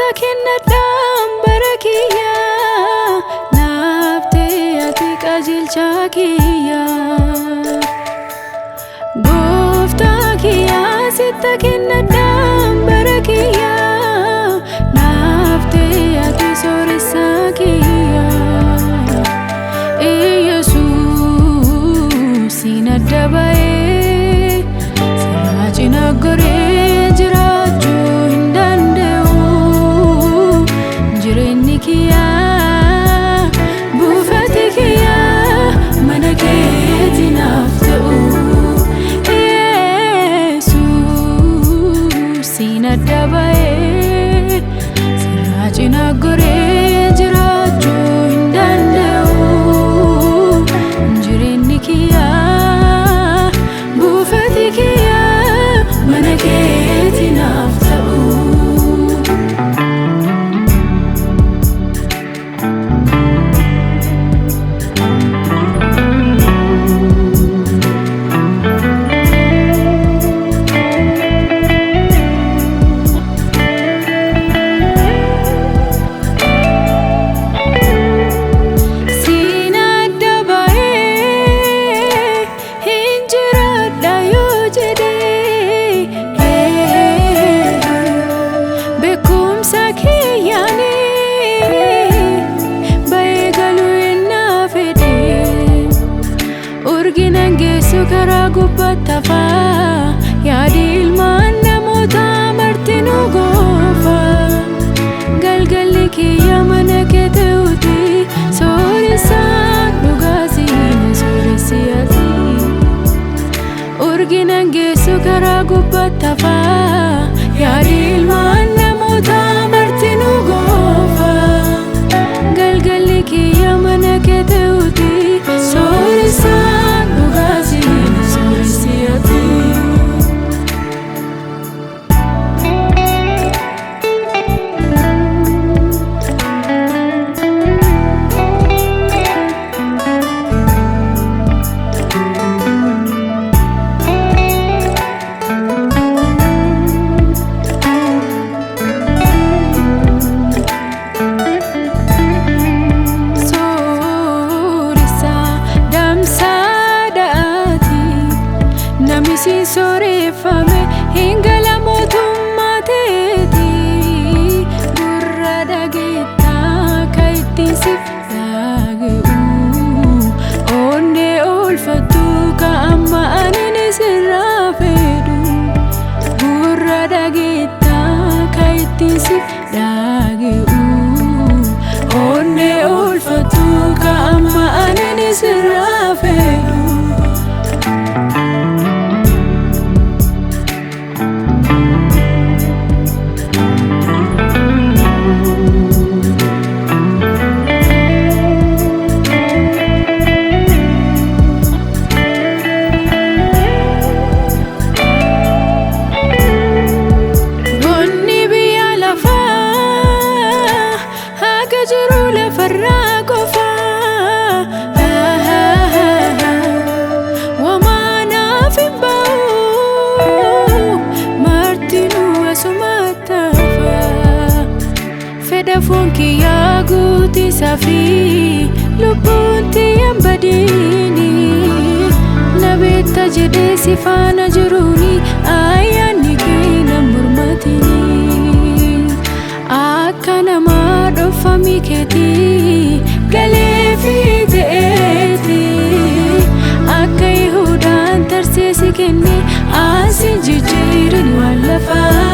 kennadhaan bara kiyya naaftee ati qajeelchaa kiyya gooftaa kiyya sitta kennadhaan bara kiyya naaftee ati sooressaa kiyya Yesuus siin adda ba'ee sirraa cina goree jiraachuu hin danda'u jireenyi kiyya buufati kiyya mana keetti naaf ta'u Yesuus siin adda ba'ee sirraa cina goree jiraachuu hin danda'u jireenyi kiyya buufati kiyya mana keetti naaf ta'u siin adda ba'ee hin jiraadha yoo jedhee beekumsa kiyyaanii ba'ee galuu innaa fedhee urginaan geessu karaa gubbaatti hafaa yaadi ilmaan namootaa martinuu goofa galgalli kiyya mana kee ta'uuti sooressaan dhugaasiin sooressi ati urginaan geessu karaa gubbaatti hafaa yaadi ilmaan namootaa martinuu goofa galgalli kiyya mana kee ta'uuti sooressaan dhugaasiin sooressi ati namni siin sooreffame hin gala mootummaa teeti gurra dhageettaa ka ittiin siif dhaga'u onnee oolfattu ka amma ani sirraa fedhu gurra dhageettaa ka ittiin siif dhaga'u onnee oolfattu ka amma ani sirraa fedhu jiru lafarraa qofaa wamaa naaf hin ba'u martinuu asumatti hafa fedha foon kiyyaa guutisaa fi lubbuun tiyyaan badiini na beekta jedhee si faana jiruuni ayyaanni kee nan mormatini akka namaa dhofamii keetii galee fi ta'eeti akka Yihuudaan tarseesi kenne asiin jijjiirin waan lafaa